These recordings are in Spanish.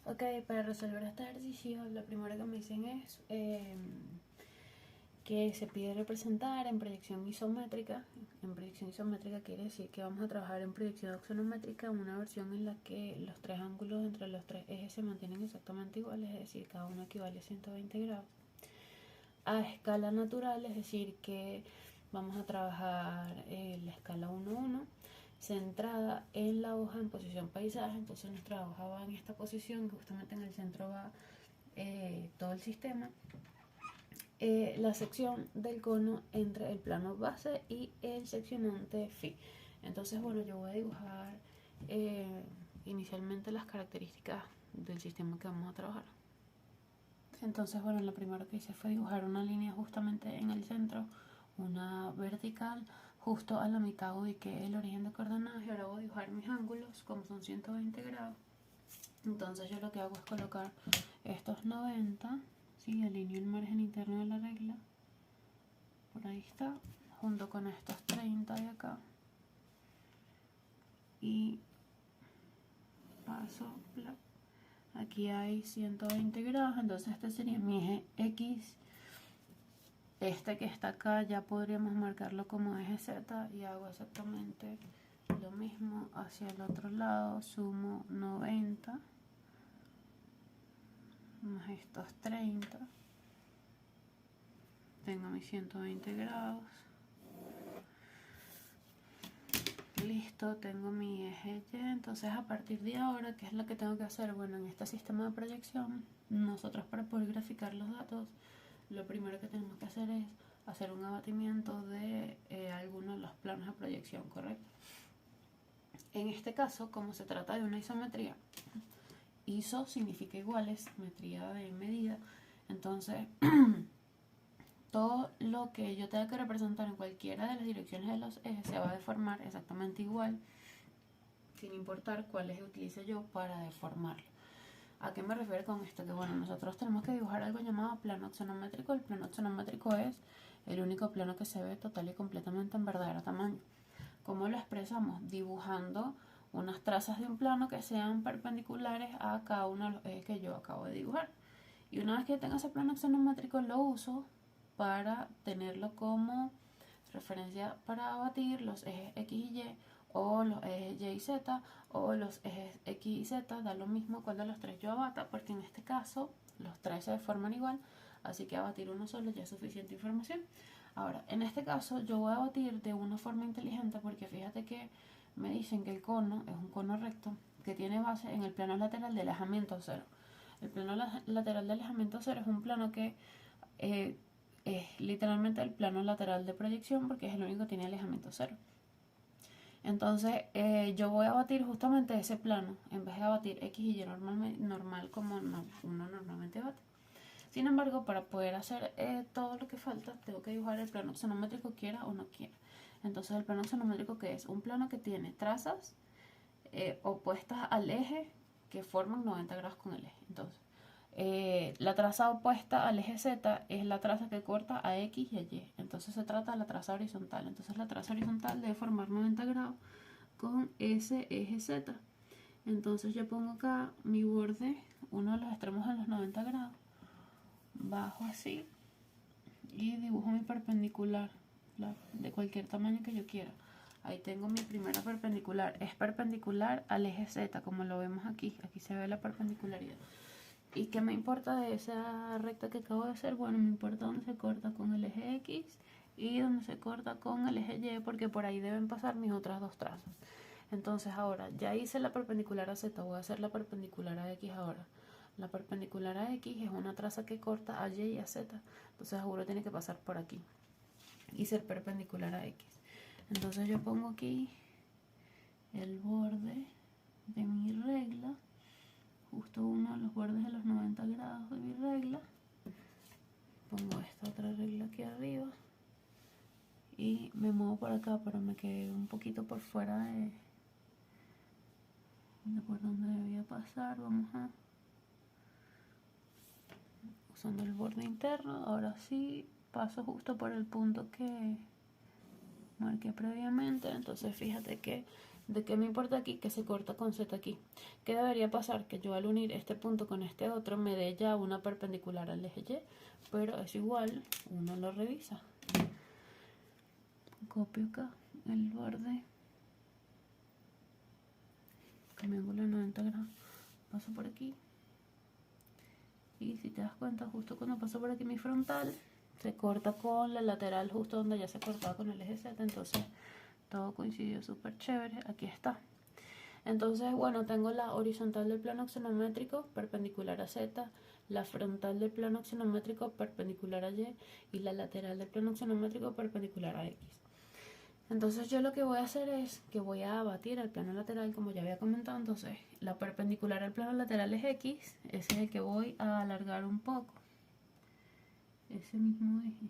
Ok, para resolver este ejercicio, lo primero que me dicen es que se pide representar en proyección isométrica. En proyección isométrica quiere decir que vamos a trabajar en proyección axonométrica, una versión en la que los tres ángulos entre los tres ejes se mantienen exactamente iguales, es decir, cada uno equivale a 120 grados. A escala natural, es decir, que vamos a trabajar la escala 1-1, centrada en la hoja en posición paisaje. Entonces nuestra hoja va en esta posición, justamente en el centro va todo el sistema. La sección del cono entre el plano base y el seccionante phi. Entonces, bueno, yo voy a dibujar inicialmente las características del sistema que vamos a trabajar. Entonces, bueno, lo primero que hice fue dibujar una línea justamente en el centro, una vertical. Justo a la mitad ubiqué el origen de coordenadas y ahora voy a dibujar mis ángulos, como son 120 grados. Entonces yo lo que hago es colocar estos 90, ¿sí? Alineo el margen interno de la regla, por ahí está, junto con estos 30 de acá. Y paso, bla. Aquí hay 120 grados, entonces este sería mi eje X. Este que está acá ya podríamos marcarlo como eje Z y hago exactamente lo mismo hacia el otro lado. Sumo 90 más estos 30. Tengo mis 120 grados. Listo, tengo mi eje Y. Entonces a partir de ahora, ¿qué es lo que tengo que hacer? Bueno, en este sistema de proyección, nosotros para poder graficar los datos, lo primero que tenemos que hacer es hacer un abatimiento de algunos de los planos de proyección, ¿correcto? En este caso, como se trata de una isometría, ISO significa iguales, metría de medida, entonces todo lo que yo tenga que representar en cualquiera de las direcciones de los ejes se va a deformar exactamente igual, sin importar cuál eje utilice yo para deformarlo. ¿A qué me refiero con esto? Que bueno, nosotros tenemos que dibujar algo llamado plano axonométrico. El plano axonométrico es el único plano que se ve total y completamente en verdadero tamaño. ¿Cómo lo expresamos? Dibujando unas trazas de un plano que sean perpendiculares a cada uno de los ejes que yo acabo de dibujar. Y una vez que tenga ese plano axonométrico, lo uso para tenerlo como referencia para abatir los ejes X y Y, o los ejes Y y Z, o los ejes X y Z, da lo mismo cuál de los tres yo abata, porque en este caso los tres se deforman igual, así que abatir uno solo ya es suficiente información. Ahora, en este caso yo voy a abatir de una forma inteligente, porque fíjate que me dicen que el cono es un cono recto que tiene base en el plano lateral de alejamiento cero. El plano lateral de alejamiento cero es un plano que es literalmente el plano lateral de proyección, porque es el único que tiene alejamiento cero. Entonces yo voy a batir justamente ese plano en vez de batir X y Y normal como uno normalmente bate. Sin embargo, para poder hacer todo lo que falta, tengo que dibujar el plano axonométrico, quiera o no quiera. Entonces el plano axonométrico, que es un plano que tiene trazas opuestas al eje que forman 90 grados con el eje. Entonces la traza opuesta al eje Z es la traza que corta a X y a Y. Entonces se trata de la traza horizontal. Entonces la traza horizontal debe formar 90 grados con ese eje Z. Entonces yo pongo acá mi borde, uno de los extremos en los 90 grados, bajo así y dibujo mi perpendicular de cualquier tamaño que yo quiera. Ahí tengo mi primera perpendicular. Es perpendicular al eje Z, como lo vemos aquí. Aquí se ve la perpendicularidad. ¿Y qué me importa de esa recta que acabo de hacer? Bueno, me importa dónde se corta con el eje X y dónde se corta con el eje Y, porque por ahí deben pasar mis otras dos trazas. Entonces ahora, ya hice la perpendicular a Z, voy a hacer la perpendicular a X ahora. La perpendicular a X es una traza que corta a Y y a Z, entonces seguro tiene que pasar por aquí y ser perpendicular a X. Entonces yo pongo aquí el borde de mi regla, justo uno de los bordes de los 90 grados de mi regla. Pongo esta otra regla aquí arriba y me muevo por acá, pero me quedé un poquito por fuera de por donde debía pasar. Vamos a usando el borde interno. Ahora sí paso justo por el punto que marqué previamente. Entonces fíjate que ¿De qué me importa aquí? Que se corta con Z aquí. ¿Qué debería pasar? Que yo al unir este punto con este otro me dé ya una perpendicular al eje Y, pero es igual, uno lo revisa. Copio acá el borde, con mi ángulo de 90 grados, paso por aquí. Y si te das cuenta, justo cuando paso por aquí mi frontal, se corta con la lateral justo donde ya se cortaba con el eje Z, entonces todo coincidió súper chévere. Aquí está. Entonces, bueno, tengo la horizontal del plano axonométrico perpendicular a Z, la frontal del plano axonométrico perpendicular a Y la lateral del plano axonométrico perpendicular a X. Entonces yo lo que voy a hacer es que voy a abatir el plano lateral, como ya había comentado. Entonces la perpendicular al plano lateral es X, ese es el que voy a alargar un poco, ese mismo eje.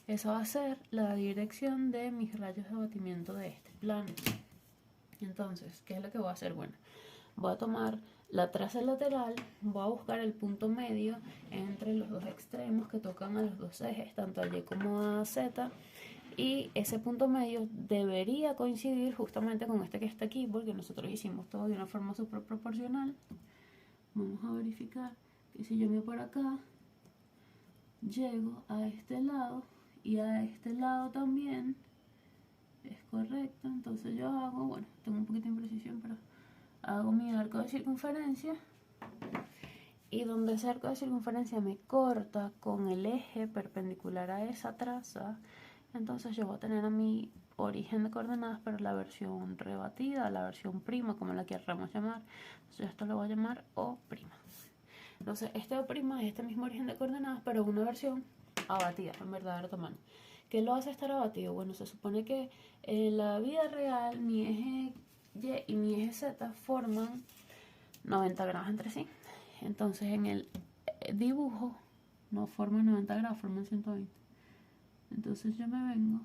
Eso va a ser la dirección de mis rayos de abatimiento de este plano. Entonces, ¿qué es lo que voy a hacer? Bueno, voy a tomar la traza lateral, voy a buscar el punto medio entre los dos extremos que tocan a los dos ejes, tanto a Y como a Z. Y ese punto medio debería coincidir justamente con este que está aquí, porque nosotros hicimos todo de una forma súper proporcional. Vamos a verificar que si yo me voy por acá, llego a este lado y a este lado también es correcto. Entonces yo hago, bueno, tengo un poquito de imprecisión, pero hago mi arco de circunferencia, y donde ese arco de circunferencia me corta con el eje perpendicular a esa traza, entonces yo voy a tener a mi origen de coordenadas, pero la versión rebatida, la versión prima, como la querramos llamar. Entonces esto lo voy a llamar O'. Entonces este O' es este mismo origen de coordenadas, pero una versión abatida en verdadero tamaño. ¿Qué lo hace estar abatido? Bueno, se supone que en la vida real mi eje Y y mi eje Z forman 90 grados entre sí. Entonces en el dibujo no forman 90 grados, forman 120. Entonces yo me vengo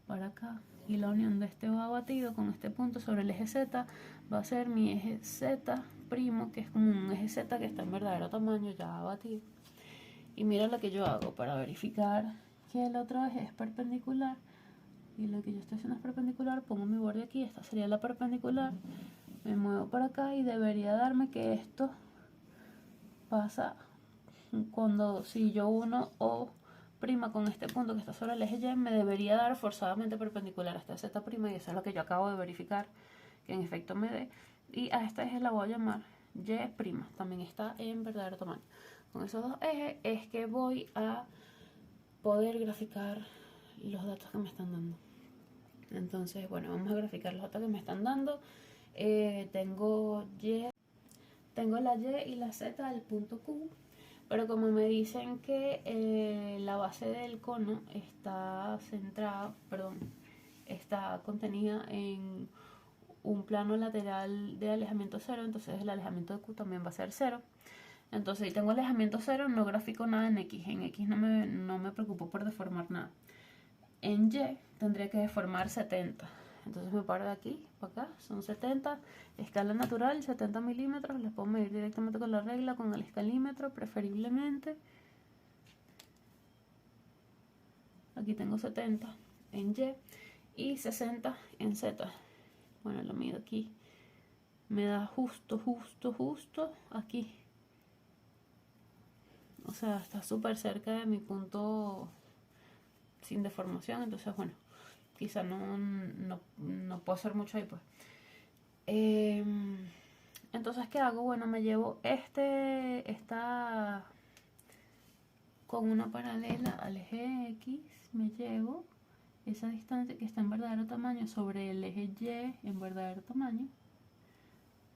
para acá y la unión de este O abatido con este punto sobre el eje Z va a ser mi eje Z', que es como un eje Z que está en verdadero tamaño ya abatido. Y mira lo que yo hago para verificar que el otro eje es perpendicular y lo que yo estoy haciendo es perpendicular. Pongo mi borde aquí, esta sería la perpendicular, me muevo para acá y debería darme que esto pasa cuando, si yo uno O' con este punto que está sobre el eje Y, me debería dar forzadamente perpendicular a esta Z', y eso es lo que yo acabo de verificar que en efecto me dé. Y a esta eje la voy a llamar Y', también está en verdadero tamaño. Con esos dos ejes es que voy a poder graficar los datos que me están dando. Entonces, bueno, vamos a graficar los datos que me están dando. Tengo la Y y la Z del punto Q, pero como me dicen que la base del cono está está contenida en un plano lateral de alejamiento 0, entonces el alejamiento de Q también va a ser 0. Entonces, si tengo alejamiento 0, no grafico nada en X. En X no me preocupo por deformar nada. En Y tendría que deformar 70. Entonces me paro de aquí para acá, son 70, escala natural, 70 milímetros, les puedo medir directamente con la regla, con el escalímetro preferiblemente. Aquí tengo 70 en Y y 60 en Z. Bueno, lo mido aquí, me da justo aquí. O sea, está súper cerca de mi punto sin deformación, entonces bueno, quizá no puedo hacer mucho ahí pues. Entonces, ¿qué hago? Bueno, me llevo esta con una paralela al eje X, me llevo esa distancia que está en verdadero tamaño sobre el eje Y en verdadero tamaño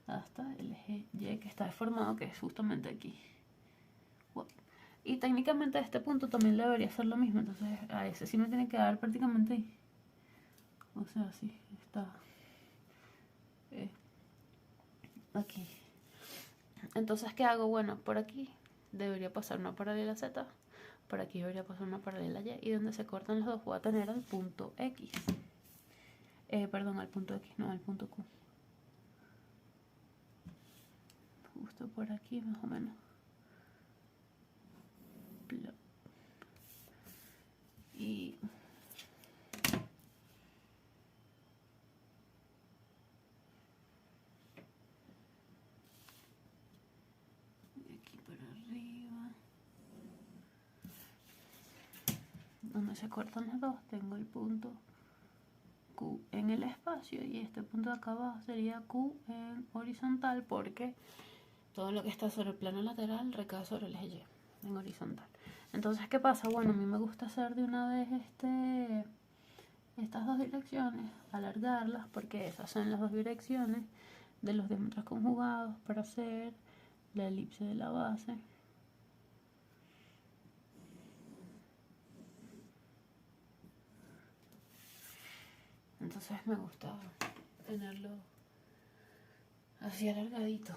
hasta el eje Y que está deformado, que es justamente aquí. Bueno, y técnicamente a este punto también debería ser lo mismo, entonces a ese sí me tiene que dar prácticamente ahí. O sea, sí, está aquí. Entonces, ¿qué hago? Bueno, por aquí debería pasar una paralela Z, por aquí debería pasar una paralela Y, y donde se cortan los dos voy a tener al punto X. Perdón, al punto X, no, al punto Q. Justo por aquí, más o menos. Y para arriba. Donde se cortan las dos tengo el punto Q en el espacio y este punto de acá abajo sería Q en horizontal porque todo lo que está sobre el plano lateral recae sobre el eje Y en horizontal. Entonces, ¿qué pasa? Bueno, a mí me gusta hacer de una vez estas dos direcciones, alargarlas porque esas son las dos direcciones de los diámetros conjugados para hacer la elipse de la base. Entonces me gusta tenerlo así alargadito.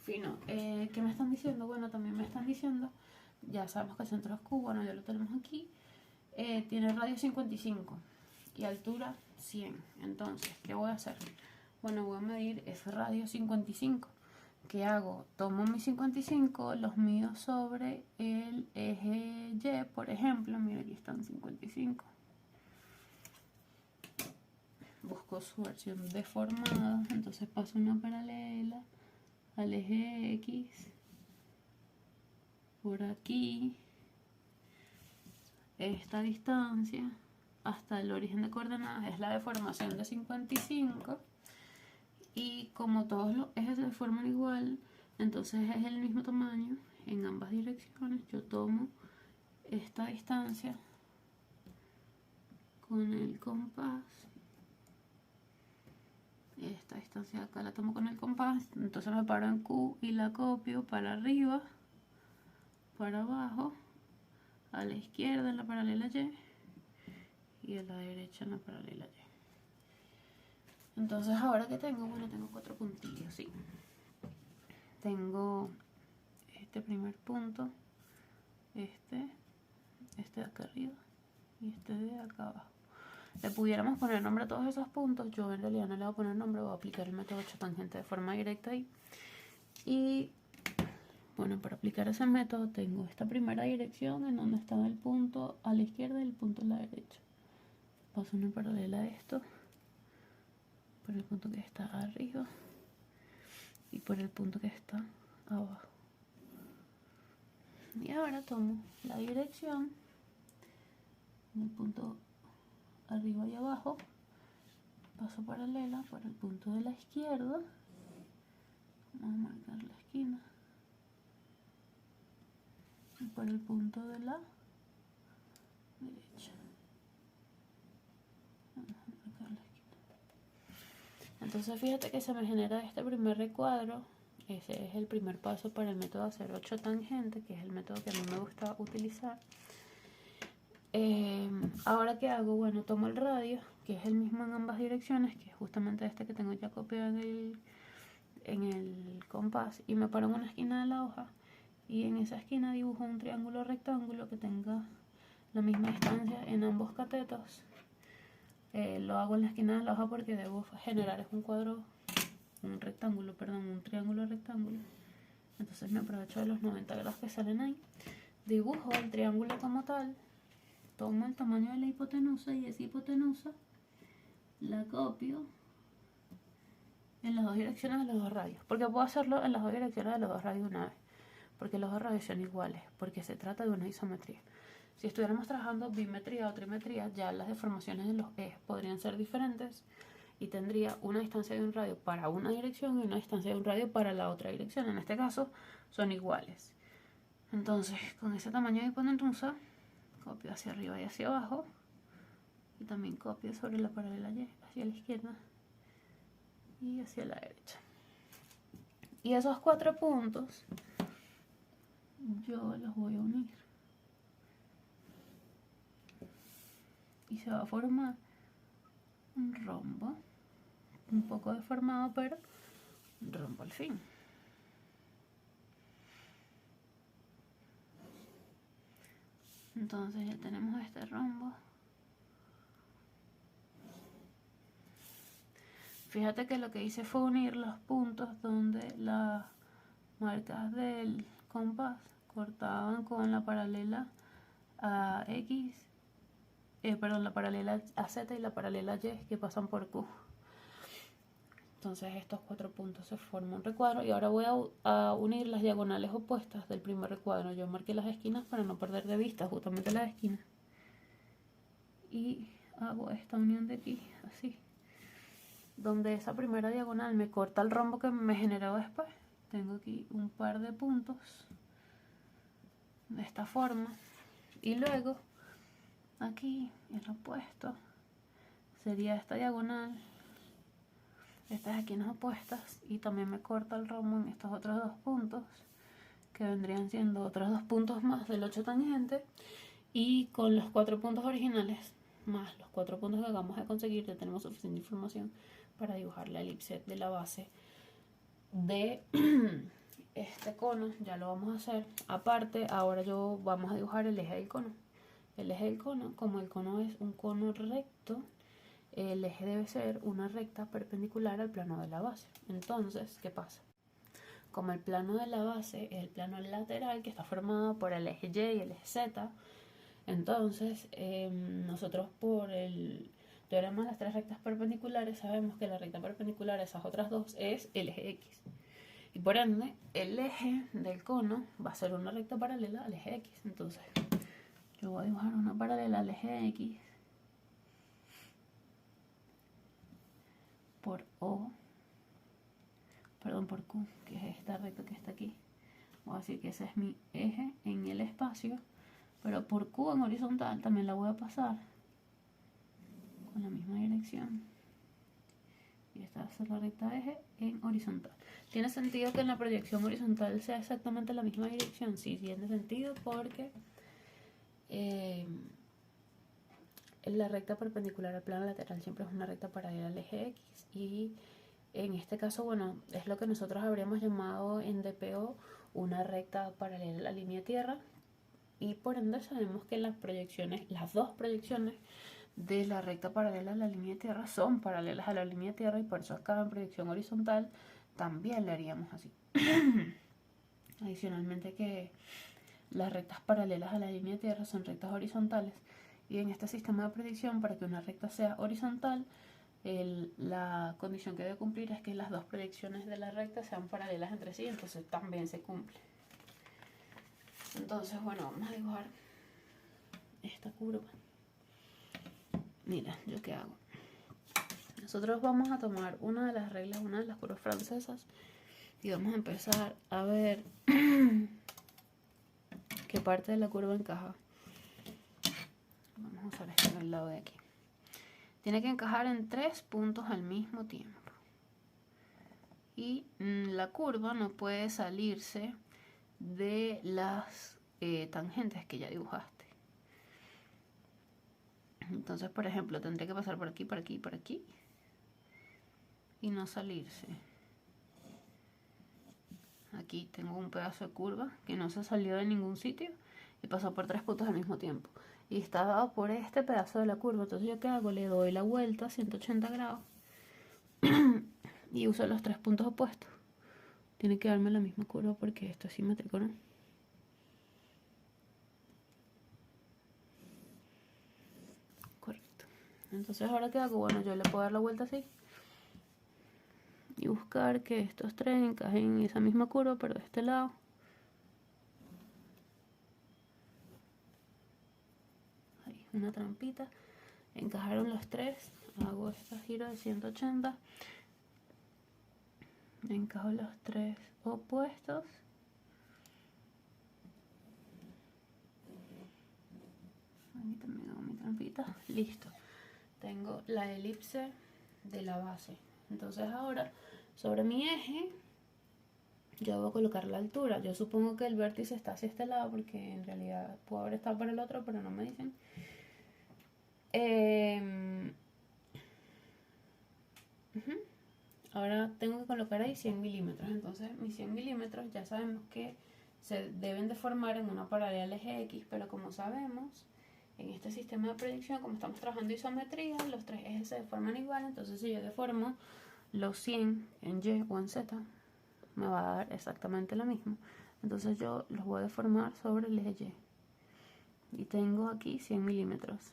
Fino. ¿Qué me están diciendo? Bueno, también me están diciendo, ya sabemos que el centro es Q, bueno, ya lo tenemos aquí. Tiene radio 55 y altura 100. Entonces, ¿qué voy a hacer? Bueno, voy a medir ese radio 55. ¿Qué hago? Tomo mis 55, los mido sobre el eje Y, por ejemplo. Mira, aquí están 55. Busco su versión deformada, entonces paso una paralela al eje X por aquí. Esta distancia hasta el origen de coordenadas es la deformación de 55 y como todos los ejes se deforman igual, entonces es el mismo tamaño en ambas direcciones. Yo tomo esta distancia con el compás, esta distancia acá la tomo con el compás, entonces me paro en Q y la copio para arriba, para abajo, a la izquierda en la paralela Y y a la derecha en la paralela Y. Entonces ahora que tengo, bueno, tengo 4 puntillos, sí. Tengo este primer punto, este de acá arriba y este de acá abajo. Le pudiéramos poner nombre a todos esos puntos. Yo en realidad no le voy a poner nombre, voy a aplicar el método 8 tangente de forma directa ahí. Y bueno, para aplicar ese método tengo esta primera dirección en donde está el punto a la izquierda y el punto a la derecha. Paso una paralela a esto por el punto que está arriba y por el punto que está abajo. Y ahora tomo la dirección del punto arriba y abajo, paso paralela por el punto de la izquierda, vamos a marcar la esquina, y por el punto de la derecha, vamos a marcar la esquina. Entonces fíjate que se me genera este primer recuadro. Ese es el primer paso para el método hacer 8 tangente, que es el método que a mí me gusta utilizar. Ahora ¿qué hago? Bueno, tomo el radio, que es el mismo en ambas direcciones, que es justamente este que tengo ya copiado en el compás, y me paro en una esquina de la hoja y en esa esquina dibujo un triángulo rectángulo que tenga la misma distancia en ambos catetos. Lo hago en la esquina de la hoja porque debo generar un triángulo rectángulo. Entonces me aprovecho de los 90 grados que salen ahí, dibujo el triángulo como tal, tomo el tamaño de la hipotenusa y esa hipotenusa la copio en las dos direcciones de los dos radios. Porque puedo hacerlo en las dos direcciones de los dos radios una vez, porque los dos radios son iguales, porque se trata de una isometría. Si estuviéramos trabajando bimetría o trimetría, ya las deformaciones de los ejes podrían ser diferentes y tendría una distancia de un radio para una dirección y una distancia de un radio para la otra dirección. En este caso son iguales. Entonces, con ese tamaño de hipotenusa, copio hacia arriba y hacia abajo, y también copio sobre la paralela Y hacia la izquierda y hacia la derecha. Y esos 4 puntos yo los voy a unir y se va a formar un rombo, un poco deformado, pero un rombo al fin. Entonces ya tenemos este rombo. Fíjate que lo que hice fue unir los puntos donde las marcas del compás cortaban con la paralela a X, la paralela a Z y la paralela Y que pasan por Q. Entonces estos 4 puntos se forman un recuadro y ahora voy a unir las diagonales opuestas del primer recuadro. Yo marqué las esquinas para no perder de vista justamente las esquinas. Y hago esta unión de aquí, así. Donde esa primera diagonal me corta el rombo que me generó después. Tengo aquí un par de puntos de esta forma. Y luego, aquí, el opuesto, sería esta diagonal. Estas esquinas opuestas y también me corta el rombo en estos otros 2 puntos que vendrían siendo otros 2 puntos más del 8 tangente y con los 4 puntos originales más los 4 puntos que acabamos de conseguir ya tenemos suficiente información para dibujar la elipse de la base de este cono. Ya lo vamos a hacer aparte. Ahora vamos a dibujar el eje del cono. El eje del cono, como el cono es un cono recto, el eje debe ser una recta perpendicular al plano de la base. Entonces, ¿qué pasa? Como el plano de la base es el plano lateral que está formado por el eje Y y el eje Z, entonces nosotros por el teorema de las 3 rectas perpendiculares sabemos que la recta perpendicular a esas otras 2 es el eje X. Y por ende, el eje del cono va a ser una recta paralela al eje X. Entonces, yo voy a dibujar una paralela al eje X por por Q, que es esta recta que está aquí. Voy a decir que ese es mi eje en el espacio, pero por Q en horizontal también la voy a pasar con la misma dirección. Y esta va a ser la recta eje en horizontal. ¿Tiene sentido que en la proyección horizontal sea exactamente la misma dirección? Sí, tiene sentido porque la recta perpendicular al plano lateral siempre es una recta paralela al eje X y en este caso, bueno, es lo que nosotros habríamos llamado en DPO una recta paralela a la línea tierra y por ende sabemos que las dos proyecciones de la recta paralela a la línea tierra son paralelas a la línea tierra y por eso acá en proyección horizontal también le haríamos así. Adicionalmente que las rectas paralelas a la línea tierra son rectas horizontales y en este sistema de predicción para que una recta sea horizontal la condición que debe cumplir es que las dos proyecciones de la recta sean paralelas entre sí, entonces también se cumple. Entonces, bueno, vamos a dibujar esta curva. Mira, ¿yo qué hago? Nosotros vamos a tomar una de las reglas, una de las curvas francesas y vamos a empezar a ver qué parte de la curva encaja. Vamos a usar este del lado de aquí. Tiene que encajar en 3 puntos al mismo tiempo. Y la curva no puede salirse de las tangentes que ya dibujaste. Entonces, por ejemplo, tendría que pasar por aquí, por aquí, por aquí. Y no salirse. Aquí tengo un pedazo de curva que no se salió de ningún sitio y pasó por 3 puntos al mismo tiempo. Y está dado por este pedazo de la curva. Entonces, ¿yo qué hago? Le doy la vuelta a 180 grados y uso los 3 puntos opuestos. Tiene que darme la misma curva porque esto es simétrico, ¿no? Correcto. Entonces, ¿ahora qué hago? Bueno, yo le puedo dar la vuelta así y buscar que estos 3 encajen en esa misma curva, pero de este lado. Ahí, una trampita. Encajaron los 3. Hago este giro de 180. Encajo los 3 opuestos. Aquí también hago mi trampita. Listo. Tengo la elipse de la base. Entonces ahora, sobre mi eje, yo voy a colocar la altura. Yo supongo que el vértice está hacia este lado porque en realidad puede haber estado por el otro, pero no me dicen. Ahora tengo que colocar ahí 100 milímetros. Entonces mis 100 milímetros ya sabemos que se deben de formar en una paralela al eje X, pero como sabemos, en este sistema de proyección, como estamos trabajando isometría, los 3 ejes se deforman igual. Entonces si yo deformo los 100 en Y o en Z, me va a dar exactamente lo mismo. Entonces yo los voy a deformar sobre el eje Y. Y tengo aquí 100 milímetros.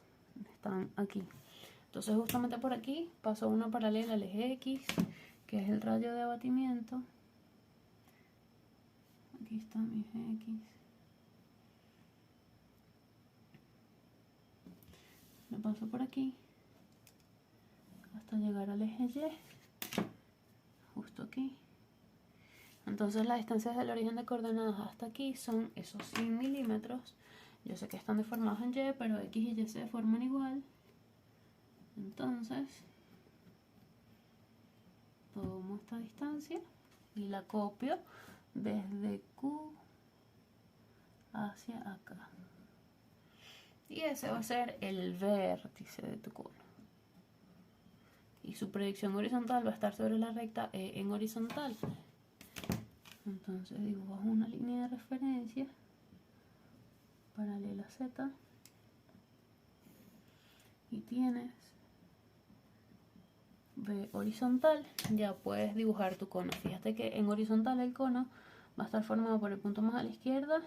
Están aquí. Entonces justamente por aquí paso una paralela al eje X que es el radio de abatimiento. Aquí está mi X. Lo paso por aquí hasta llegar al eje Y, justo aquí. Entonces las distancias del origen de coordenadas hasta aquí son esos 100 milímetros. Yo sé que están deformados en Y, pero X y Y se deforman igual. Entonces tomo esta distancia y la copio desde Q hacia acá. Y ese va a ser el vértice de tu cono. Y su proyección horizontal va a estar sobre la recta E en horizontal. Entonces dibujas una línea de referencia paralela a Z y tienes B horizontal. Ya puedes dibujar tu cono. Fíjate que en horizontal el cono va a estar formado por el punto más a la izquierda,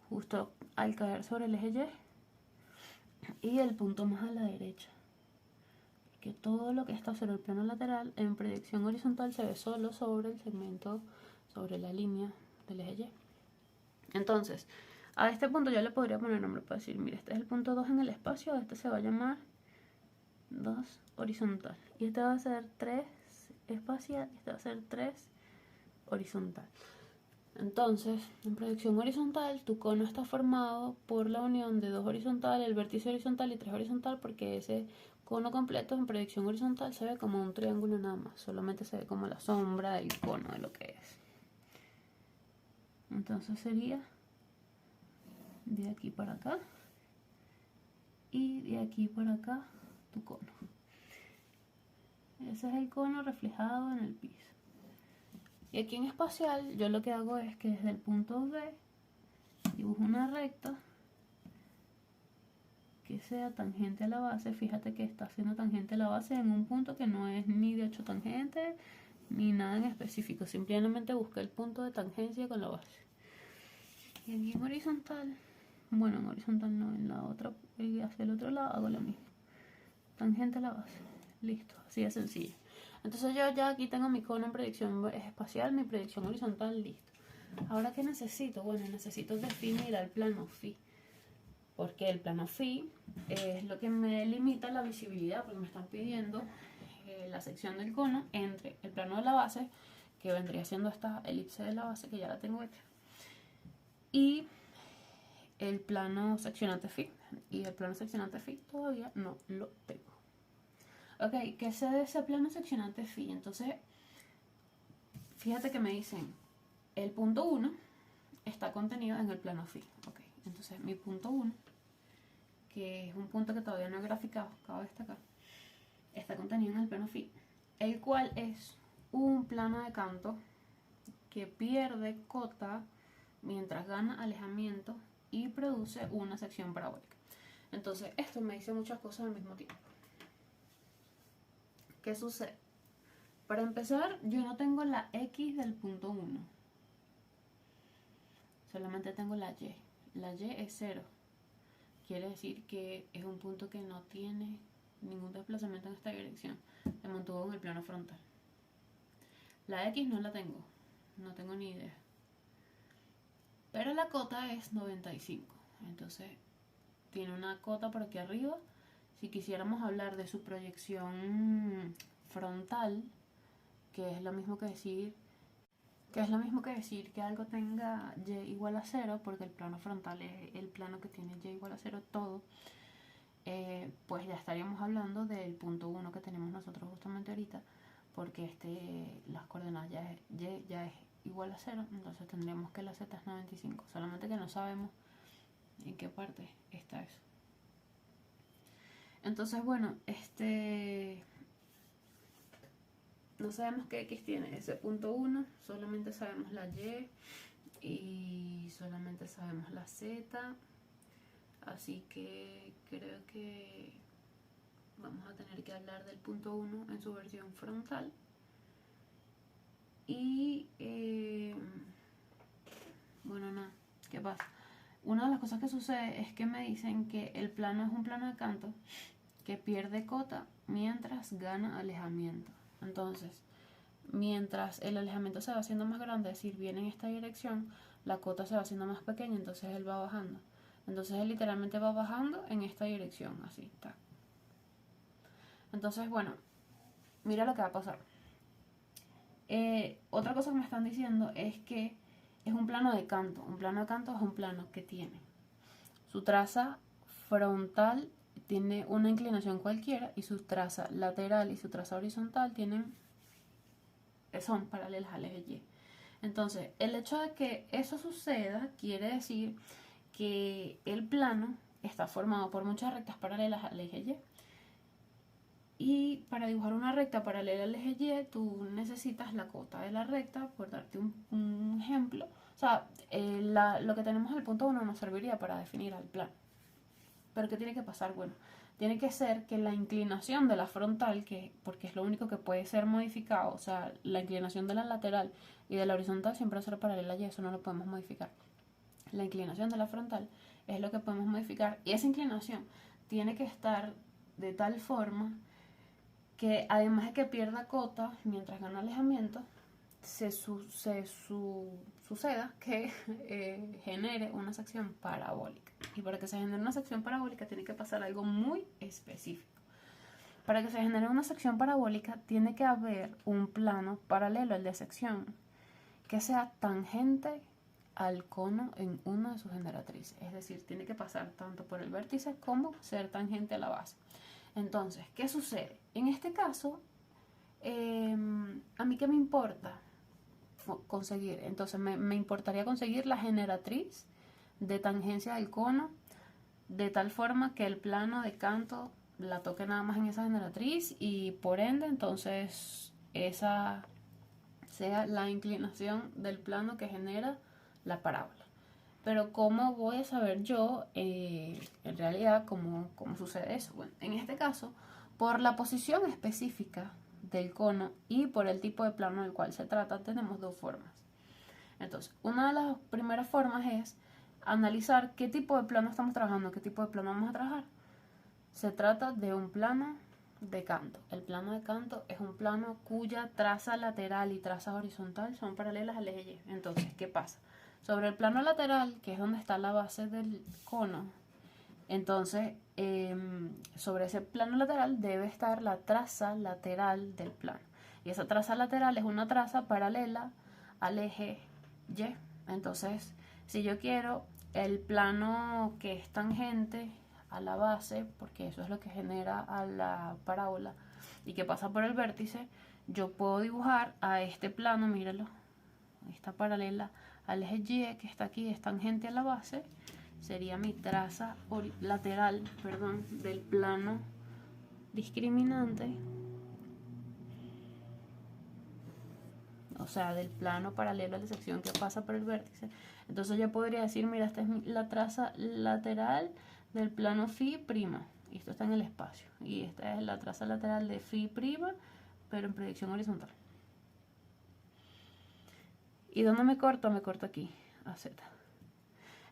justo al caer sobre el eje Y, y el punto más a la derecha. Que todo lo que está sobre el plano lateral en proyección horizontal se ve solo sobre el segmento, sobre la línea del eje Y. Entonces, a este punto yo le podría poner nombre para decir, mira, este es el punto 2 en el espacio, este se va a llamar 2 horizontal. Y este va a ser 3 espacial, y este va a ser 3 horizontal. Entonces, en proyección horizontal, tu cono está formado por la unión de 2 horizontal, el vértice horizontal y 3 horizontal, porque ese cono completo en proyección horizontal se ve como un triángulo nada más, solamente se ve como la sombra del cono de lo que es. Entonces sería de aquí para acá y de aquí para acá tu cono. Ese es el cono reflejado en el piso. Y aquí en espacial yo lo que hago es que desde el punto B dibujo una recta que sea tangente a la base. Fíjate que está haciendo tangente a la base en un punto que no es ni de 8 tangente ni nada en específico, simplemente busqué el punto de tangencia con la base. Y aquí en horizontal, bueno, en horizontal no, en la otra, hacia el otro lado hago lo mismo, tangente a la base, listo, así de sencillo. Entonces yo ya aquí tengo mi cono en proyección espacial, mi proyección horizontal, listo. Ahora, ¿qué necesito? Bueno, necesito definir el plano phi, porque el plano phi es lo que me limita la visibilidad, porque me están pidiendo la sección del cono entre el plano de la base, que vendría siendo esta elipse de la base, que ya la tengo hecha, y el plano seccionante phi. Y el plano seccionante phi todavía no lo tengo. Ok, ¿qué sé de ese plano seccionante phi? Entonces, fíjate que me dicen, el punto 1 está contenido en el plano phi. Ok, entonces mi punto 1, que es un punto que todavía no he graficado, acabo de destacar, está contenido en el plano phi, el cual es un plano de canto que pierde cota mientras gana alejamiento y produce una sección parabólica. Entonces esto me dice muchas cosas al mismo tiempo. ¿Qué sucede? Para empezar, yo no tengo la X del punto 1, solamente tengo la Y. La Y es 0, quiere decir que es un punto que no tiene ningún desplazamiento en esta dirección, se mantuvo en el plano frontal. La X no la tengo, no tengo ni idea, pero la cota es 95, entonces tiene una cota por aquí arriba. Si quisiéramos hablar de su proyección frontal, que es lo mismo que decir que algo tenga Y igual a 0, porque el plano frontal es el plano que tiene Y igual a 0 todo, pues ya estaríamos hablando del punto 1 que tenemos nosotros justamente ahorita, porque las coordenadas ya es igual a 0, entonces tendríamos que la Z es 95, solamente que no sabemos en qué parte está eso. Entonces, bueno, no sabemos qué X tiene ese punto 1, solamente sabemos la Y solamente sabemos la Z, así que creo que vamos a tener que hablar del punto 1 en su versión frontal. Y bueno, nada, ¿qué pasa? Una de las cosas que sucede es que me dicen que el plano es un plano de canto que pierde cota mientras gana alejamiento. Entonces, mientras el alejamiento se va haciendo más grande, es decir, viene en esta dirección, la cota se va haciendo más pequeña, entonces él va bajando. Entonces él literalmente va bajando en esta dirección, así está. Entonces, bueno, mira lo que va a pasar. Otra cosa que me están diciendo es que es un plano de canto. Un plano de canto es un plano que tiene su traza frontal, tiene una inclinación cualquiera, y su traza lateral y su traza horizontal son paralelas al eje Y. Entonces, el hecho de que eso suceda quiere decir que el plano está formado por muchas rectas paralelas al eje Y. Y para dibujar una recta paralela al eje Y, tú necesitas la cota de la recta, por darte un ejemplo. O sea, lo que tenemos en el punto 1 nos serviría para definir el plano. Pero ¿qué tiene que pasar? Bueno, tiene que ser que la inclinación de la frontal, porque es lo único que puede ser modificado, o sea, la inclinación de la lateral y de la horizontal siempre va a ser paralela y eso no lo podemos modificar. La inclinación de la frontal es lo que podemos modificar, y esa inclinación tiene que estar de tal forma que, además de que pierda cota mientras gana alejamiento, suceda que genere una sección parabólica. Y para que se genere una sección parabólica tiene que pasar algo muy específico. Para que se genere una sección parabólica tiene que haber un plano paralelo al de sección que sea tangente al cono en una de sus generatrices. Es decir, tiene que pasar tanto por el vértice como ser tangente a la base. Entonces, ¿qué sucede? En este caso, ¿a mí qué me importa conseguir? Entonces, me importaría conseguir la generatriz de tangencia del cono de tal forma que el plano de canto la toque nada más en esa generatriz y por ende, entonces, esa sea la inclinación del plano que genera la parábola. Pero ¿cómo voy a saber yo en realidad cómo sucede eso? Bueno, en este caso, por la posición específica del cono y por el tipo de plano del cual se trata, tenemos dos formas. Entonces, una de las primeras formas es analizar qué tipo de plano estamos trabajando, qué tipo de plano vamos a trabajar. Se trata de un plano de canto. El plano de canto es un plano cuya traza lateral y traza horizontal son paralelas al eje Y. Entonces, ¿qué pasa? Sobre el plano lateral, que es donde está la base del cono, entonces sobre ese plano lateral debe estar la traza lateral del plano. Y esa traza lateral es una traza paralela al eje Y. Entonces, si yo quiero el plano que es tangente a la base, porque eso es lo que genera a la parábola y que pasa por el vértice, yo puedo dibujar a este plano, míralo, esta paralela al eje Y que está aquí, es tangente a la base, sería mi traza lateral, del plano discriminante, o sea, del plano paralelo a la sección que pasa por el vértice. Entonces yo podría decir, mira, esta es la traza lateral del plano φ', y esto está en el espacio, y esta es la traza lateral de φ', pero en proyección horizontal. ¿Y dónde me corto? Me corto aquí, a Z.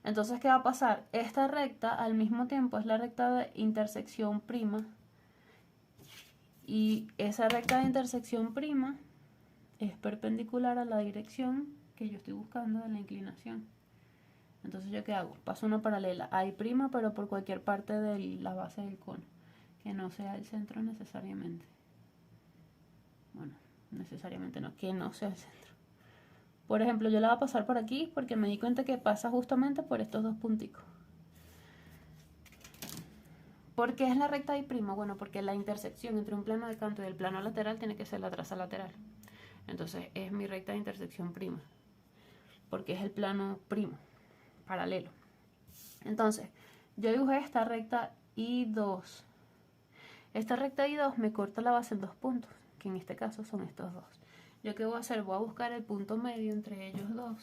Entonces, ¿qué va a pasar? Esta recta al mismo tiempo es la recta de intersección prima, y esa recta de intersección prima es perpendicular a la dirección que yo estoy buscando de la inclinación. Entonces, ¿yo qué hago? Paso una paralela a I', pero por cualquier parte de la base del cono, que no sea el centro necesariamente. Bueno, necesariamente no, que no sea el centro. Por ejemplo, yo la voy a pasar por aquí porque me di cuenta que pasa justamente por estos dos punticos. ¿Por qué es la recta I'? Bueno, porque la intersección entre un plano de canto y el plano lateral tiene que ser la traza lateral. Entonces es mi recta de intersección prima, porque es el plano primo, paralelo. Entonces, yo dibujé esta recta I2. Esta recta I2 me corta la base en dos puntos, que en este caso son estos dos. ¿Yo qué voy a hacer? Voy a buscar el punto medio entre ellos dos.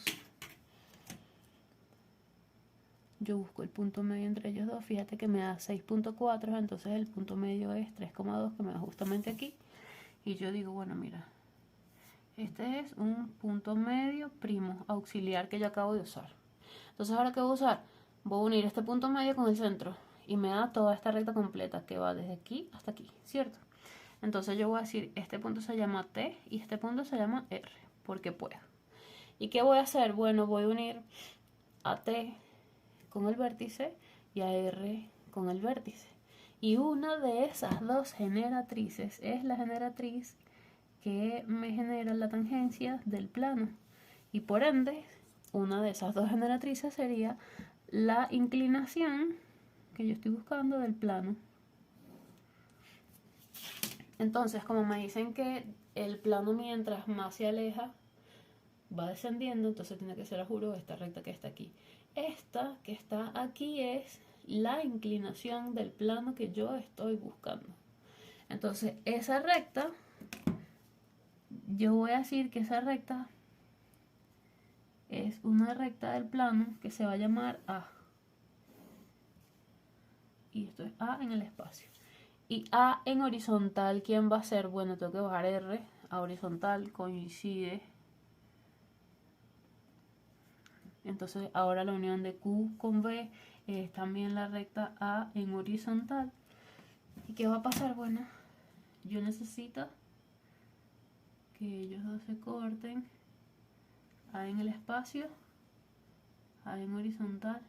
Yo busco el punto medio entre ellos dos. Fíjate que me da 6.4, entonces el punto medio es 3,2, que me da justamente aquí. Y yo digo, bueno, mira, este es un punto medio primo auxiliar que yo acabo de usar. Entonces, ¿ahora qué voy a usar? Voy a unir este punto medio con el centro y me da toda esta recta completa que va desde aquí hasta aquí, ¿cierto? Entonces yo voy a decir, este punto se llama T y este punto se llama R, porque puedo. ¿Y qué voy a hacer? Bueno, voy a unir a T con el vértice y a R con el vértice. Y una de esas dos generatrices es la generatriz que me genera la tangencia del plano. Y por ende, una de esas dos generatrices sería la inclinación que yo estoy buscando del plano. Entonces, como me dicen que el plano mientras más se aleja va descendiendo, entonces tiene que ser, a juro, esta recta que está aquí. Esta que está aquí es la inclinación del plano que yo estoy buscando. Entonces, esa recta, yo voy a decir que esa recta es una recta del plano que se va a llamar A. Y esto es A en el espacio. Y A en horizontal, ¿quién va a ser? Bueno, tengo que bajar R a horizontal, coincide. Entonces ahora la unión de Q con B es también la recta A en horizontal. ¿Y qué va a pasar? Bueno, yo necesito que ellos dos se corten. A en el espacio, A en horizontal.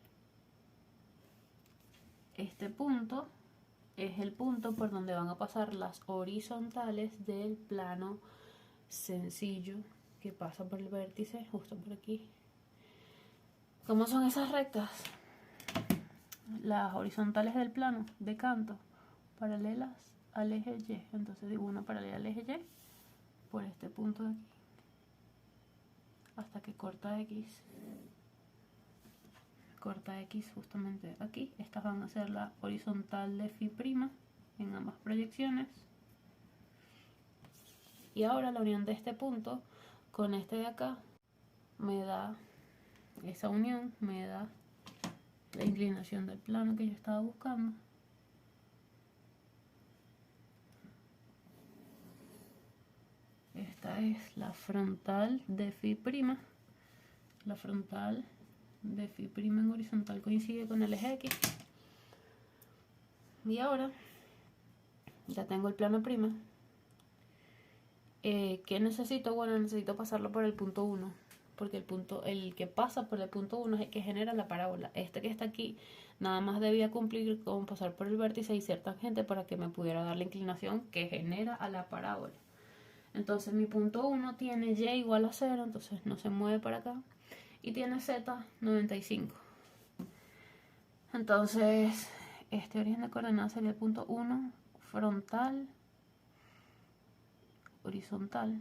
Este punto es el punto por donde van a pasar las horizontales del plano sencillo que pasa por el vértice, justo por aquí. ¿Cómo son esas rectas? Las horizontales del plano de canto, paralelas al eje Y. Entonces digo una paralela al eje Y por este punto de aquí, hasta que corta X. Corta X justamente aquí. Estas van a ser la horizontal de Φ' en ambas proyecciones. Y ahora la unión de este punto con este de acá me da, esa unión me da la inclinación del plano que yo estaba buscando. Esta es la frontal de Φ'. La frontal de Φ' en horizontal coincide con el eje X. Y ahora ya tengo el plano prima. ¿Qué necesito? Bueno, necesito pasarlo por el punto 1. Porque el que pasa por el punto 1 es el que genera la parábola. Este que está aquí nada más debía cumplir con pasar por el vértice y ser tangente para que me pudiera dar la inclinación que genera a la parábola. Entonces mi punto 1 tiene Y igual a 0, entonces no se mueve para acá. Y tiene Z 95. Entonces este origen de coordenadas sería el punto 1 frontal, horizontal.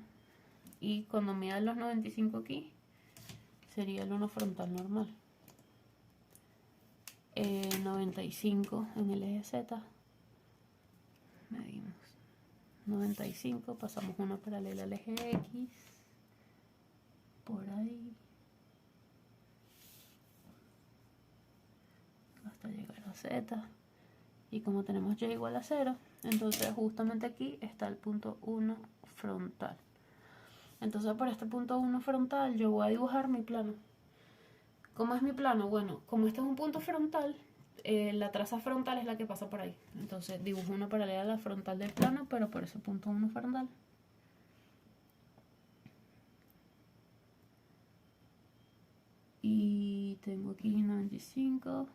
Y cuando me dan los 95 aquí, sería el 1 frontal normal. 95 en el eje Z. Medimos 95, pasamos una paralela al eje X. Por ahí. Hasta llegar a Z. Y como tenemos Y igual a 0, entonces justamente aquí está el punto 1 frontal. Entonces por este punto 1 frontal yo voy a dibujar mi plano. ¿Cómo es mi plano? Bueno, como este es un punto frontal, la traza frontal es la que pasa por ahí. Entonces dibujo una paralela a la frontal del plano, pero por ese punto 1 frontal. Y tengo aquí 95.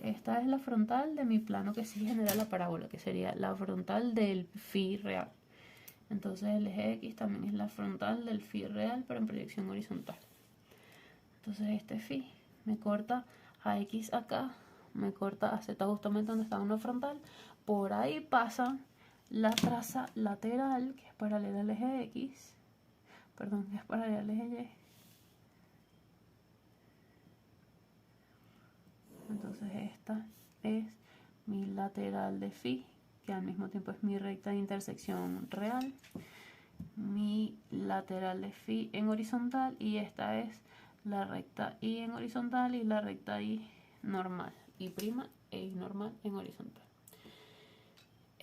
Esta es la frontal de mi plano que sí genera la parábola, que sería la frontal del Φ real. Entonces el eje X también es la frontal del Φ real, pero en proyección horizontal. Entonces este Φ me corta a X acá, me corta a Z justamente donde está una frontal. Por ahí pasa la traza lateral, que es paralela al eje X, perdón, que es paralela al eje Y. Entonces esta es mi lateral de Φ, que al mismo tiempo es mi recta de intersección real. Mi lateral de Φ en horizontal, y esta es la recta Y en horizontal y la recta Y normal. Y prima e Y normal en horizontal.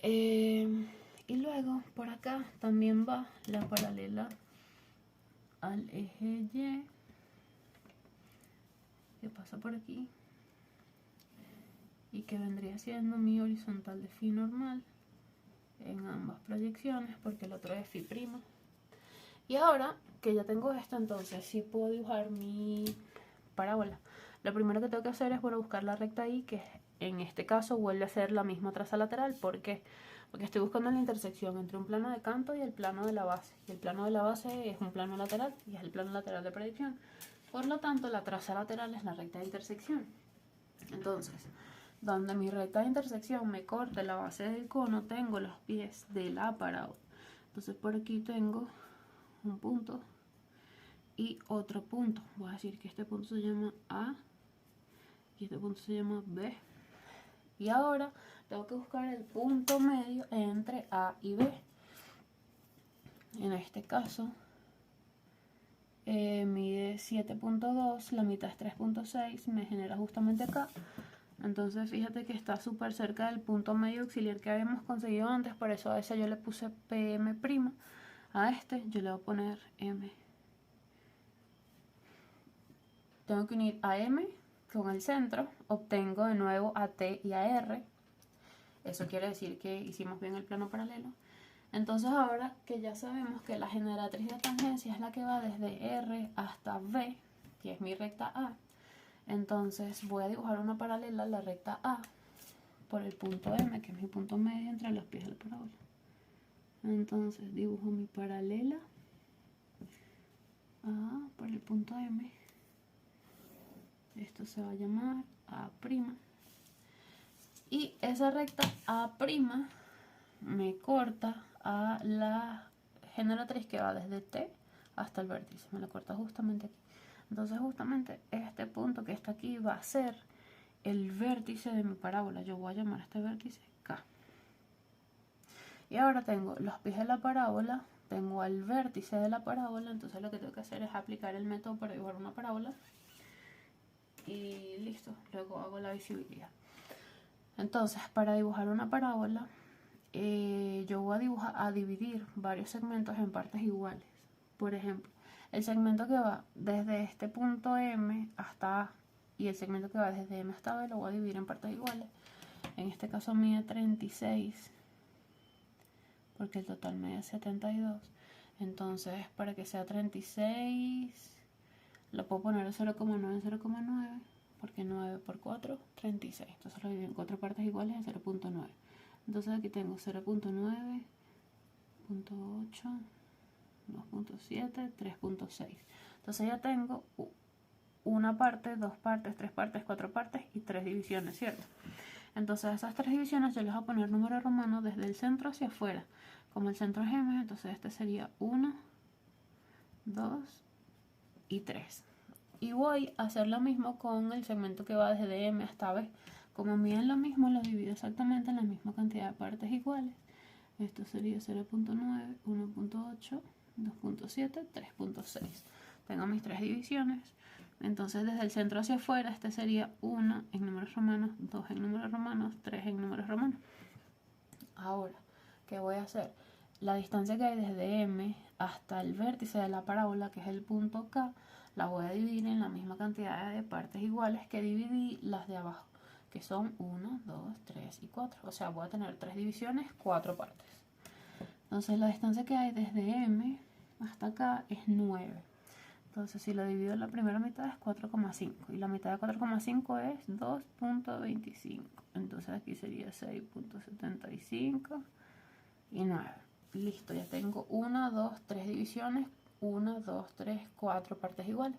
Y luego por acá también va la paralela al eje Y, que pasa por aquí y que vendría siendo mi horizontal de Φ normal. en ambas proyecciones porque el otro es phi'. Y ahora que ya tengo esto, entonces sí puedo dibujar mi parábola. Lo primero que tengo que hacer es buscar la recta I, que en este caso vuelve a ser la misma traza lateral. ¿Por qué? Porque estoy buscando la intersección entre un plano de canto y el plano de la base. Y el plano de la base es un plano lateral y es el plano lateral de proyección. Por lo tanto, la traza lateral es la recta de intersección. Entonces, donde mi recta de intersección me corte la base del cono, tengo los pies de la parábola. Entonces por aquí tengo un punto y otro punto. Voy a decir que este punto se llama A y este punto se llama B. Y ahora tengo que buscar el punto medio entre A y B. En este caso mide 7.2, la mitad es 3.6, me genera justamente acá. Entonces fíjate que está súper cerca del punto medio auxiliar que habíamos conseguido antes, por eso a ese yo le puse PM', a este yo le voy a poner M. Tengo que unir a M con el centro, obtengo de nuevo a T y a R. Eso quiere decir que hicimos bien el plano paralelo. Entonces ahora que ya sabemos que la generatriz de tangencia es la que va desde R hasta B, que es mi recta A, entonces voy a dibujar una paralela a la recta A por el punto M, que es mi punto medio entre los pies del parábola. Entonces dibujo mi paralela A por el punto M. Esto se va a llamar A'. Y esa recta A' me corta a la generatriz que va desde T hasta el vértice. Me la corta justamente aquí. Entonces justamente este punto que está aquí va a ser el vértice de mi parábola. Yo voy a llamar a este vértice K. Y ahora tengo los pies de la parábola, tengo al vértice de la parábola. Entonces lo que tengo que hacer es aplicar el método para dibujar una parábola. Y listo, luego hago la visibilidad. Entonces para dibujar una parábola, yo voy a dividir varios segmentos en partes iguales. Por ejemplo, el segmento que va desde este punto M hasta A y el segmento que va desde M hasta B lo voy a dividir en partes iguales. En este caso mide 36 porque el total mide 72. Entonces para que sea 36 lo puedo poner a 0,9 en 0,9 porque 9 por 4, 36. Entonces lo divido en 4 partes iguales a 0,9. Entonces aquí tengo 0.9, 0.8, 2.7, 3.6. Entonces ya tengo una parte, dos partes, tres partes, cuatro partes y tres divisiones, ¿cierto? Entonces esas tres divisiones yo les voy a poner número romano desde el centro hacia afuera. Como el centro es M, entonces este sería 1, 2 y 3. Y voy a hacer lo mismo con el segmento que va desde M hasta B. Como miden lo mismo, lo divido exactamente en la misma cantidad de partes iguales. Esto sería 0.9, 1.8, 2.7, 3.6. Tengo mis tres divisiones. Entonces desde el centro hacia afuera, este sería 1 en números romanos, 2 en números romanos, 3 en números romanos. Ahora, ¿qué voy a hacer? La distancia que hay desde M hasta el vértice de la parábola, que es el punto K, la voy a dividir en la misma cantidad de partes iguales que dividí las de abajo, que son 1, 2, 3 y 4. O sea, voy a tener tres divisiones, 4 partes. Entonces la distancia que hay desde M hasta acá es 9. Entonces si lo divido en la primera mitad es 4,5. Y la mitad de 4,5 es 2.25. Entonces aquí sería 6.75 y 9. Listo, ya tengo 1, 2, 3 divisiones. 1, 2, 3, 4 partes iguales.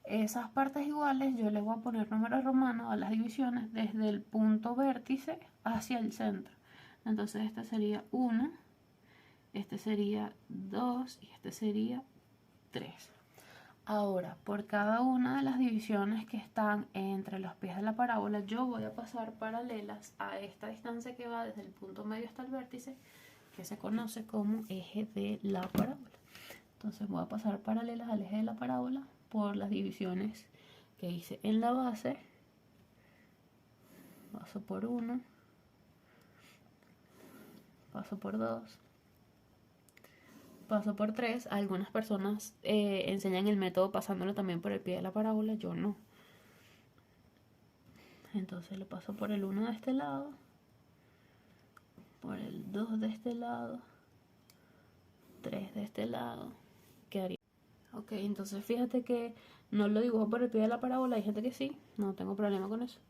Esas partes iguales yo les voy a poner números romanos a las divisiones desde el punto vértice hacia el centro. Entonces este sería 1, este sería 2 y este sería 3. Ahora, por cada una de las divisiones que están entre los pies de la parábola, yo voy a pasar paralelas a esta distancia que va desde el punto medio hasta el vértice, que se conoce como eje de la parábola. Entonces voy a pasar paralelas al eje de la parábola por las divisiones que hice en la base. Paso por 1, paso por 2, paso por 3. Algunas personas enseñan el método pasándolo también por el pie de la parábola, yo no. Entonces lo paso por el 1 de este lado, por el 2 de este lado, 3 de este lado, quedaría. Ok, entonces fíjate que no lo dibujo por el pie de la parábola, hay gente que sí, no tengo problema con eso.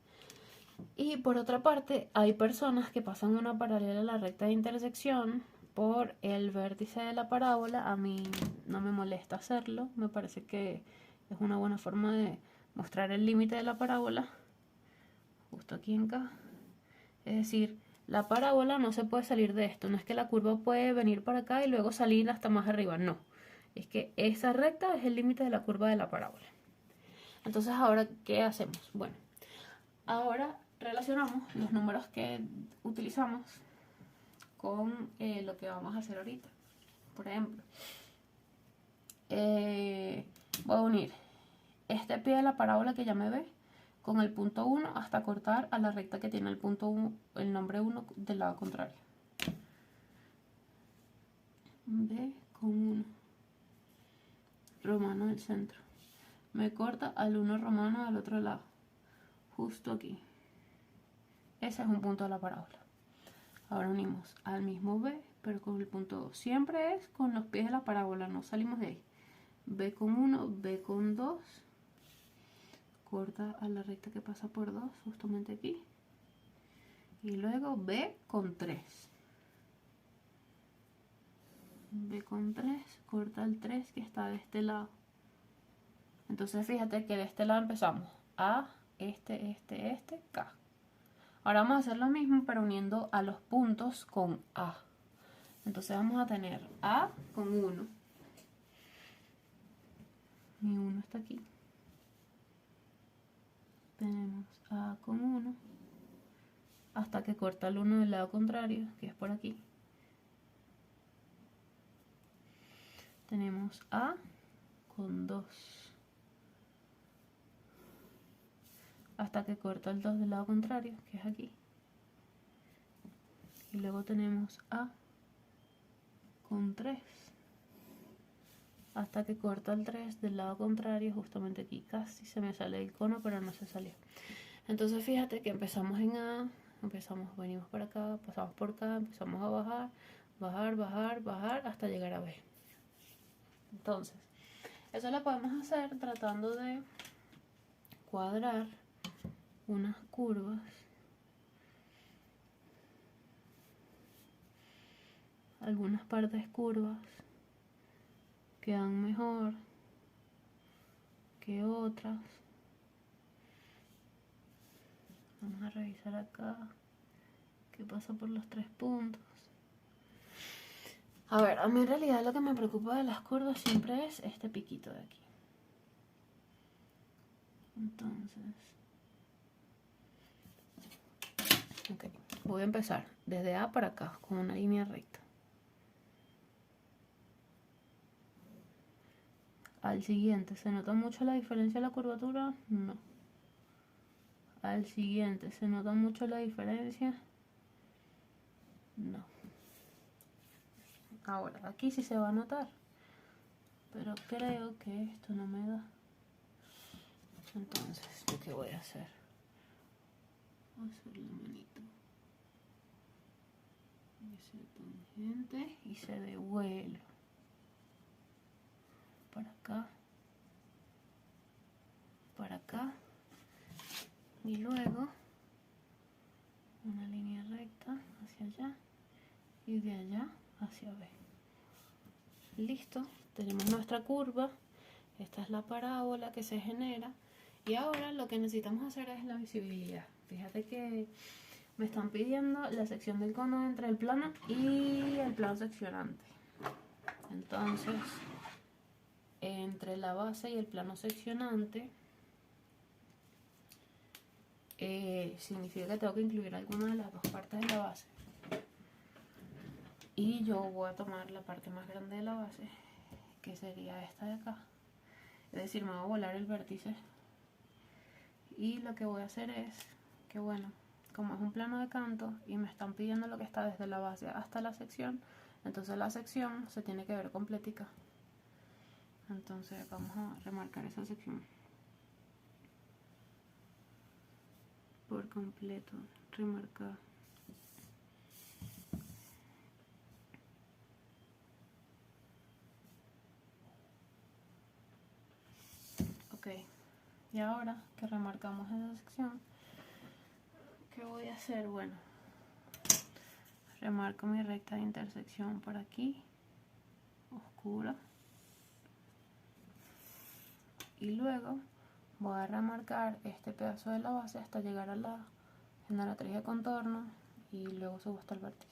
Y por otra parte, hay personas que pasan una paralela a la recta de intersección por el vértice de la parábola. A mí no me molesta hacerlo, me parece que es una buena forma de mostrar el límite de la parábola, justo aquí en K. Es decir, la parábola no se puede salir de esto, no es que la curva puede venir para acá y luego salir hasta más arriba, no. Es que esa recta es el límite de la curva de la parábola. Entonces, ahora, ¿qué hacemos? Bueno, ahora relacionamos los números que utilizamos con lo que vamos a hacer ahorita. Por ejemplo, voy a unir este pie de la parábola que ya me ve con el punto 1 hasta cortar a la recta que tiene el punto 1, el nombre 1 del lado contrario. B con 1 romano del centro. Me corta al 1 romano del otro lado, justo aquí. Ese es un punto de la parábola. Ahora unimos al mismo B, pero con el punto 2. Siempre es con los pies de la parábola, no salimos de ahí. B con 1, B con 2. Corta a la recta que pasa por 2, justamente aquí. Y luego B con 3. B con 3, corta el 3 que está de este lado. Entonces fíjate que de este lado empezamos. A, K. Ahora vamos a hacer lo mismo, pero uniendo a los puntos con A. Entonces vamos a tener A con 1. Mi 1 está aquí. Tenemos A con 1. Hasta que corta el 1 del lado contrario, que es por aquí. Tenemos A con 2. Hasta que corta el 2 del lado contrario, que es aquí. Y luego tenemos A con 3. Hasta que corta el 3 del lado contrario, justamente aquí. Casi se me sale el icono, pero no se salió. Entonces fíjate que empezamos en A, venimos para acá, pasamos por acá, empezamos a bajar, bajar, bajar, bajar, hasta llegar a B. Entonces, eso lo podemos hacer tratando de cuadrar unas curvas algunas partes curvas quedan mejor que otras. Vamos a revisar acá qué pasa por los 3 puntos. A ver, a mí en realidad lo que me preocupa de las curvas siempre es este piquito de aquí. Entonces, ok, voy a empezar desde A para acá con una línea recta. Al siguiente, ¿se nota mucho la diferencia de la curvatura? No. Al siguiente, ¿se nota mucho la diferencia? No. Ahora, aquí sí se va a notar, pero creo que esto no me da. Entonces, ¿qué voy a hacer? Voy a hacer la manito. Ese tangente y se devuelve para acá, y luego una línea recta hacia allá y de allá hacia B. Listo, tenemos nuestra curva. Esta es la parábola que se genera. Y ahora lo que necesitamos hacer es la visibilidad. Fíjate que me están pidiendo la sección del cono entre el plano y el plano seccionante. Entonces, entre la base y el plano seccionante, significa que tengo que incluir alguna de las dos partes de la base. Y yo voy a tomar la parte más grande de la base, que sería esta de acá. Es decir, me voy a volar el vértice. Y lo que voy a hacer es que, bueno, como es un plano de canto y me están pidiendo lo que está desde la base hasta la sección, entonces la sección se tiene que ver completica. Entonces vamos a remarcar esa sección por completo, remarcar. Y ahora que remarcamos esa sección, ¿qué voy a hacer? Bueno, remarco mi recta de intersección por aquí, oscura. Y luego voy a remarcar este pedazo de la base hasta llegar a la generatriz de contorno y luego subo hasta el vértice.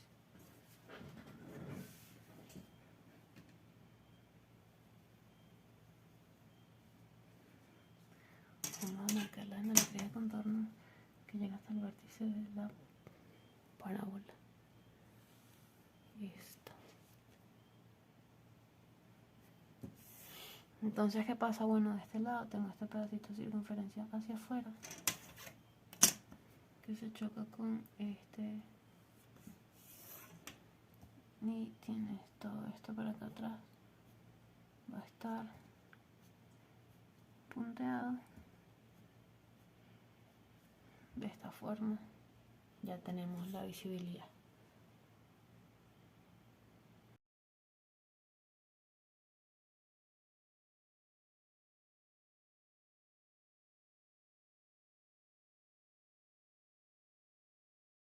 Vamos a marcar la generatriz de contorno que llega hasta el vértice de la parábola. Listo. Entonces, ¿qué pasa? Bueno, de este lado tengo este pedacito de circunferencia hacia afuera que se choca con este y tienes todo esto por acá atrás. Va a estar punteado de esta forma. Ya tenemos la visibilidad.